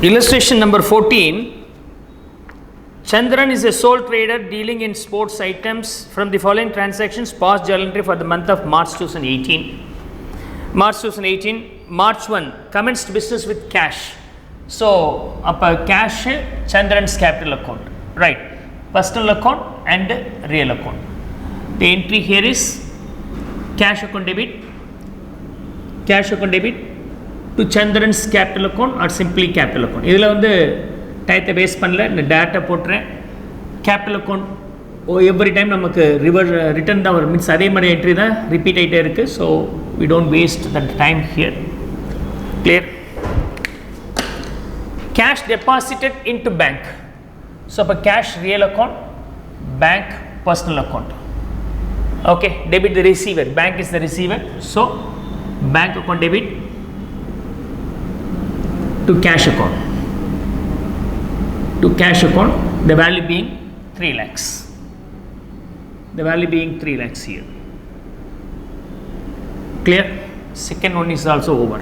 Illustration number 14. Chandran is a sole trader dealing in sports items. From the following transactions, past journal entry for the month of March 2018. March 1, commenced business with cash. So, cash Chandran's capital account, right? Personal account and real account. The entry here is cash account debit to Chandran's capital account or simply capital account. இதில் வந்து டயத்தை base பண்ணல, இந்த data போட்டுறேன். Capital account every time நமக்கு return தான் வரும், means அதே மாதிரி என்ட்ரி தான் ரிப்பீட் ஆகிட்டே இருக்குது. So we don't waste that time here. Clear? Cash deposited in to bank. So அப்போ cash real account, bank personal account. Okay, debit the receiver, bank is the receiver. So bank account debit to cash account, the value being 3 lakhs, here. Clear? Second one is also over.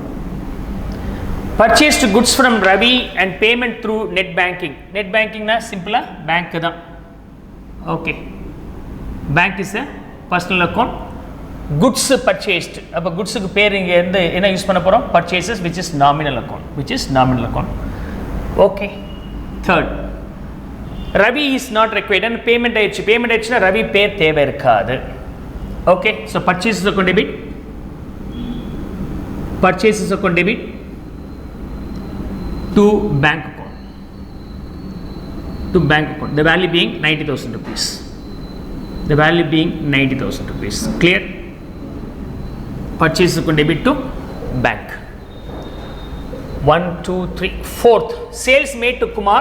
Purchased goods from Ravi and payment through net banking. Net banking na simple bank da. Okay, bank is a personal account. Goods purchased, அப்போ குட்ஸுக்கு பேர் இங்கே இருந்து என்ன use பண்ண போகிறோம்? Purchases which is nominal account. Okay. Third, Ravi is not required and payment ஆயிடுச்சுன்னா ரவி பேர் தேவை இருக்காது. Okay, so purchases account debit to bank account, the value being 90,000 rupees. Clear? Purchase account debit to bank. 1, 2, 3. Fourth, sales made to Kumar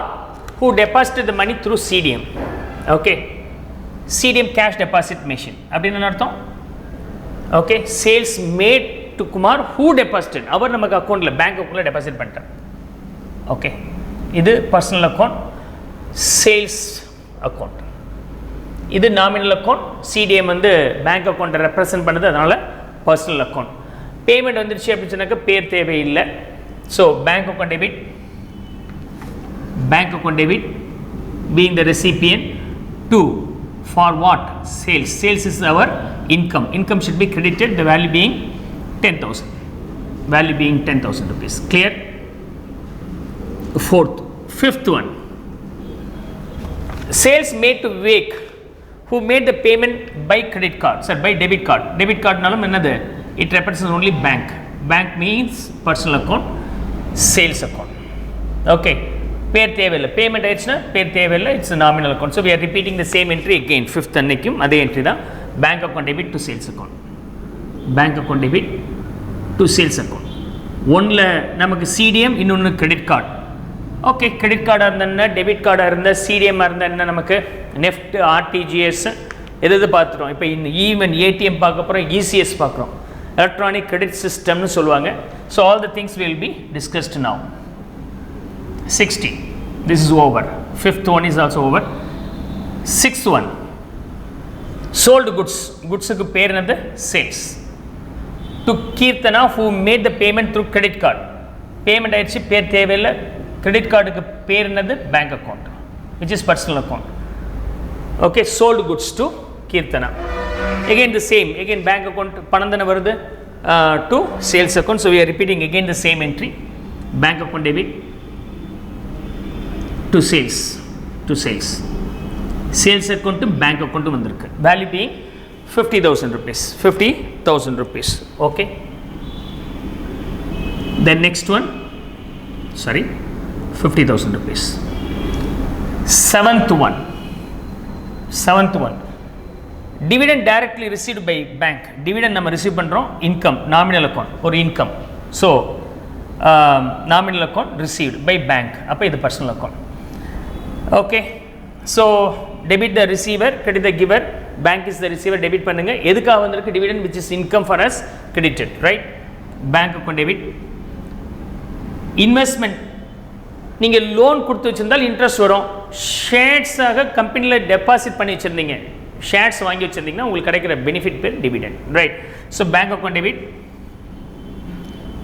who deposited the money through CDM. Okay, CDM cash deposit machine. அப்படினு என்ன அர்த்தம்? Okay, sales made to Kumar who deposited, அவர் நமக்கு அக்கௌண்ட்ல bank அக்கௌண்ட்ல deposit பண்ணிட்டார். Okay, இது personal account, sales account. இது nominal account. CTM வந்து பேங்க் அக்கௌண்ட்டை ரெப்ரசன்ட் பண்ணுது, அதனால் பர்சனல் அக்கௌண்ட். பேமெண்ட் வந்துருச்சு அப்படின்னு சொன்னாக்க பேர் தேவையில்லை. So bank account debit being the recipient to for what? Sales is our income should be credited, the value being 10,000 rupees. Clear? Fifth one, sales made to Vivek who made the payment by credit card, by debit card. Debit card nalum ennadu, it represents only bank means personal account, sales account. Okay, பேர் தேவையில்லை, payment ஆயிடுச்சுன்னா பேர் தேவையில்லை, it's nominal account. So we are repeating the same entry again. Fifth அன்னைக்கும் அதே entry தான். Bank account debit to sales account, ஒன்றில் நமக்கு சிடிஎம், இன்னொன்று கிரெடிட் கார்டு. ஓகே, கிரெடிட் கார்டாக இருந்தால், டெபிட் கார்டாக இருந்தால், சிடிஎம்மாக இருந்தால் என்ன, நமக்கு நெஃப்ட், ஆர்டிஜிஎஸ் எது பார்த்துட்டோம். இப்போ ஈவன் ஏடிஎம் பார்க்க போகிறோம், இசிஎஸ் பார்க்குறோம், எலக்ட்ரானிக் கிரெடிட் சிஸ்டம்னு சொல்லுவாங்க. So all the things will be discussed now. 60, this is over. Fifth one is also over. Sixth one, sold goodsக்கு பேர் என்னது? Sales. To Keerthana who made the payment through credit card. Payment ஆயிடுச்சு, பேர் தேவையில்லை. Credit கார்டுக்கு பேர் என்னது? Bank account which is personal account. Okay, sold goods to Keerthana. Again the same, bank account பணம் தானே வருது, to sales account. So we are repeating again the same entry. Bank account debit to sales, sales account to bank account வந்திருக்கு. Value being 50,000 rupees. Okay, then next one, 50,000 rupees. Seventh one, dividend directly received by bank. Dividend நம்ம receive பண்ணுறோம், income, nominal account, ஒரு income. So nominal account received by bank, அப்போ இது personal account. Okay, so debit the receiver, credit the giver, bank is the receiver. Debit பண்ணுங்க, எதுக்காக வந்திருக்கு? dividend which is income for us, credited, right? Bank account debit. Investment, நீங்கள் loan கொடுத்து வச்சிருந்தால் interest வரும். ஷேர்ஸாக கம்பெனியில் டெபாசிட் பண்ணி வச்சுருந்தீங்க, ஷேர்ஸ் வாங்கி வச்சுருந்தீங்கன்னா உங்களுக்கு கிடைக்கிற பெனிஃபிட் பேர் dividend, right? So bank account debit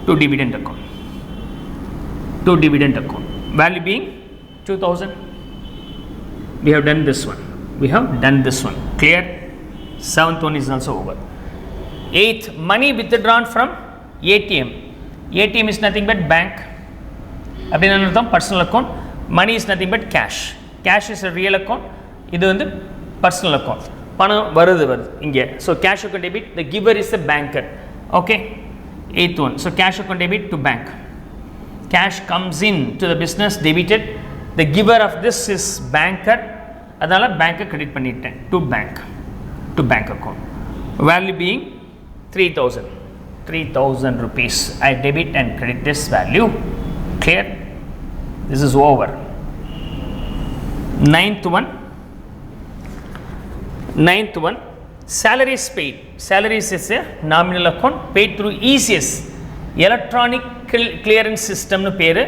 to dividend account. value being 2000. We have done this one. We have done this one. Clear? 7th one is also over. 8th, money withdrawn from ATM. ATM is nothing but bank. அப்படின்னா அர்த்தம் personal account. Money is nothing but cash. Cash is a real account. இது வந்து personal account. பணம் வருது இங்கே. So cash account debit, the giver is the banker. Okay? 8th one. So cash account debit to bank. Cash comes in to the business, debited. The giver of this is banker. அதனால bank credit பண்ணிட்டேன் to bank account. Value being 3000 rupees. I debit and credit this value. Clear? This is over. 9th one, salaries paid. Salaries is a nominal account paid through ECS, electronic clearance system nu பேரு.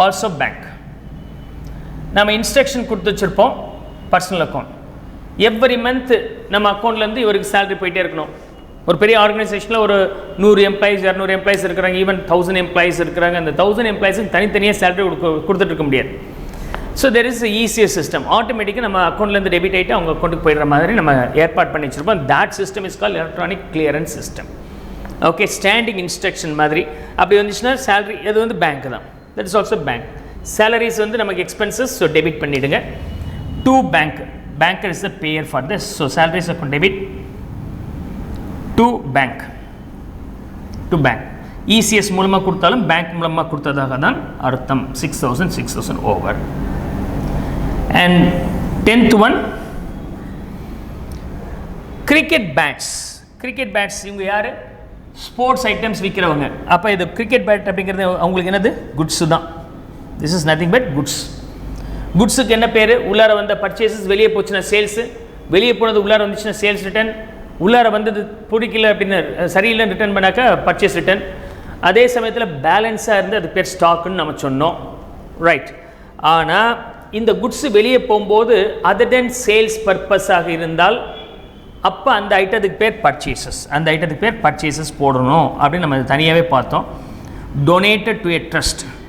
Also bank. நம்ம instruction கொடுத்து வச்சிருப்போம் personal account. Every month நம்ம அக்கௌண்ட்லேருந்து இவருக்கு salary போயிட்டே இருக்கணும். ஒரு பெரிய ஆர்கனைசேஷனில் ஒரு 100 எம்ப்ளாயிஸ் 200 எம்ப்ளாயிஸ் இருக்கிறாங்க, ஈவன் 1000 எம்ப்ளாயிஸ் இருக்கிறாங்க. அந்த 1000 எம்ப்ளாயிஸுக்கு தனித்தனியாக சேலரி கொடுத்துட்டு இருக்க முடியாது. So there is easier system. ஆட்டோமேட்டிக்காக நம்ம அக்கௌண்ட்லேருந்து டெபிட் ஆகிட்டு அவங்க அக்கௌண்ட்டுக்கு போயிடுற மாதிரி நம்ம ஏற்பாடு பண்ணி வச்சுருப்போம். That system is call electronic clearance system. Okay, standing instruction மாதிரி அப்படி வந்துச்சுன்னா சேலரி அது வந்து பேங்க் தான். That is also bank. Salaries வந்து நமக்கு எக்ஸ்பென்சஸ், ஸோ டெபிட் பண்ணிவிடுங்க to bank. Banker is the payer for this. So salaries account debit to bank. ECS மூலமாக கொடுத்தாலும் பேங்க் மூலமாக கொடுத்ததாக தான் அர்த்தம். 6000 over. And 10th one, cricket bats. இவங்க யார்? ஸ்போர்ட்ஸ் ஐட்டம்ஸ் விற்கிறவங்க. அப்போ இது கிரிக்கெட் பேட் அப்படிங்கிறது அவங்களுக்கு என்னது? குட்ஸு தான். This is nothing but goods. குட்ஸுக்கு என்ன பேர்? உள்ளார வந்த பர்ச்சேசஸ், வெளியே போச்சுன்னா சேல்ஸு, வெளியே போனது உள்ளார வந்துச்சுன்னா சேல்ஸ் ரிட்டர்ன், உள்ளார வந்தது பிடிக்கல அப்படின்னு சரியில்லைன்னு ரிட்டர்ன் பண்ணாக்கா பர்ச்சேஸ் ரிட்டர்ன். அதே சமயத்தில் பேலன்ஸாக இருந்து அது பேர் ஸ்டாக்குன்னு நம்ம சொன்னோம். ரைட். ஆனால் இந்த குட்ஸு வெளியே போகும்போது அதர் தென் சேல்ஸ் பர்பஸாக இருந்தால் அப்போ அந்த ஐட்டத்துக்கு பேர் பர்ச்சேசஸ் போடணும் அப்படின்னு நம்ம தனியாகவே பார்த்தோம். டொனேட்டட் டு எ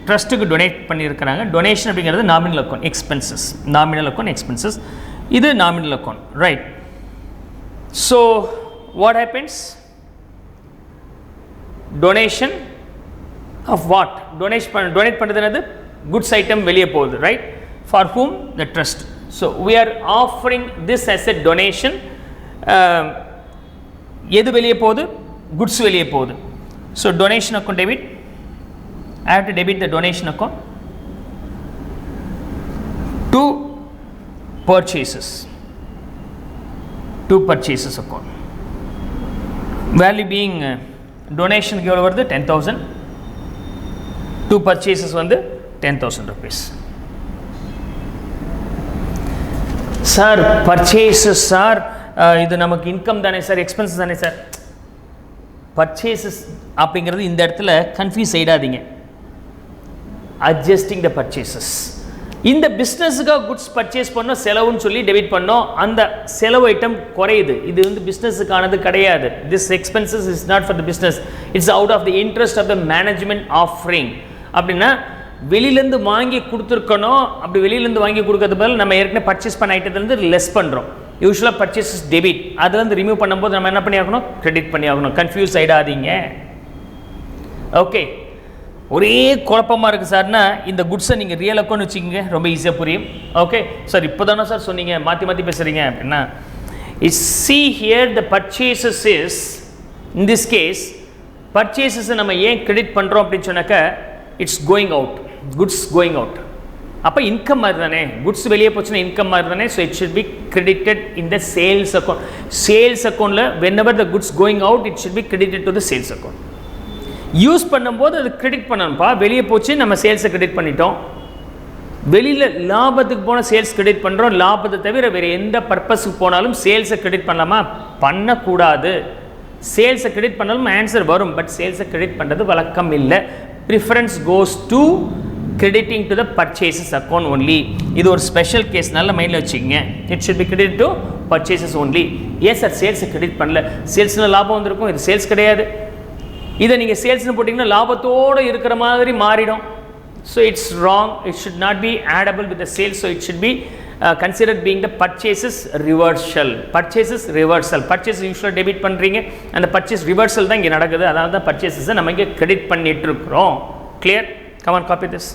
ட்ரஸ்ட்டுக்கு டொனேட் பண்ணியிருக்கிறாங்க. டொனேஷன் அப்படிங்கிறது நாமினல் அக்கௌண்ட் எக்ஸ்பென்சஸ். இது nominal account. Right. So what happens? Donation of what? Donate பண்ணது என்னது? Goods item வெளியே போகுது. Right? For whom? The trust. So we are offering this as a donation. எது வெளியே போகுது? Goods வெளியே போகுது. So donation account debit. I have to debit the donation account to purchases account. Value being donation எவ்வளவு வருது? 10,000. to purchases வந்து 10,000 rupees. Sir purchases sir இது நமக்கு இன்கம் தானே சார், எக்ஸ்பென்சஸ் தானே சார்? பர்ச்சேசஸ் அப்படிங்கிறது இந்த இடத்துல கன்ஃபியூஸ் ஆகிடாதீங்க. அட்ஜஸ்டிங் த பர்ச்சேசஸ். இந்த பிஸ்னஸுக்காக குட்ஸ் பர்ச்சேஸ் பண்ணோம், செலவுன்னு சொல்லி டெபிட் பண்ணோம், அந்த செலவு ஐட்டம் குறையுது. இது வந்து பிஸ்னஸுக்கானது கிடையாது. This expenses is not for the business, it's out of the interest of the management offering. அப்படின்னா வெளியிலேருந்து வாங்கி கொடுத்துருக்கணும். அப்படி வெளியிலேருந்து வாங்கி கொடுக்கறது பதில் நம்ம ஏற்கனவே பர்ச்சேஸ் பண்ண ஐட்டத்துலேருந்து லெஸ் பண்ணுறோம். யூஸ்வலாக பர்ச்சேசஸ் டெபிட், அதுலேருந்து ரிமூவ் பண்ணும்போது நம்ம என்ன பண்ணி ஆகணும்? கிரெடிட் பண்ணி ஆகணும். கன்ஃபியூஸ் ஆகிடாதீங்க. ஓகே, ஒரே குழப்பமாக இருக்குது சார்னா இந்த குட்ஸை நீங்கள் ரியல் அக்கௌண்ட் வச்சுக்கிங்க, ரொம்ப ஈஸியாக புரியும். ஓகே சார், இப்போ தானே சார் சொன்னீங்க, மாற்றி பேசுகிறீங்க அப்படின்னா it's see here the purchases is in this case purchases நம்ம ஏன் கிரெடிட் பண்ணுறோம் அப்படின்னு சொன்னாக்கா it's going out, goods going out. அப்போ இன்கம் மாதிரி தானே, குட்ஸ் வெளியே போச்சுன்னா இன்கம் மாதிரி தானே. So it should be credited in the sales account. Sales அக்கௌண்ட்டில் whenever the goods going out it should be credited to the sales account. Use பண்ணும்போது அது கிரெடிட் பண்ணணும்ப்பா. வெளியே போச்சு, நம்ம சேல்ஸை கிரெடிட் பண்ணிட்டோம். வெளியில் லாபத்துக்கு போனால் சேல்ஸ் கிரெடிட் பண்ணுறோம். லாபத்தை தவிர வேறு எந்த பர்பஸுக்கு போனாலும் சேல்ஸை கிரெடிட் பண்ணலாமா? பண்ணக்கூடாது. சேல்ஸை கிரெடிட் பண்ணாலும் ஆன்சர் வரும், பட் சேல்ஸை கிரெடிட் பண்ணுறது வழக்கம் இல்லை. Preference goes to crediting to the purchases account only. இது ஒரு ஸ்பெஷல் கேஸ், நல்ல மைண்டில் வச்சுக்கோங்க. It should be credit to purchases only. ஏன் சார் சேல்ஸை கிரெடிட் பண்ணல? சேல்ஸில் லாபம் வந்திருக்கும், இது சேல்ஸ் கிடையாது. இதை நீங்கள் சேல்ஸ்னு போட்டிங்கன்னா லாபத்தோடு இருக்கிற மாதிரி மாறிடும். So it's wrong. It should not be addable with the sales. So it should be considered being the purchases reversal. Purchases reversal. Purchase usually debit பண்றீங்க, அந்த purchase reversal தான் இங்க நடக்குது. அதனால தான் purchases நம்ம இங்க credit பண்ணிட்டு இருக்கோம். Clear? Come on, copy this.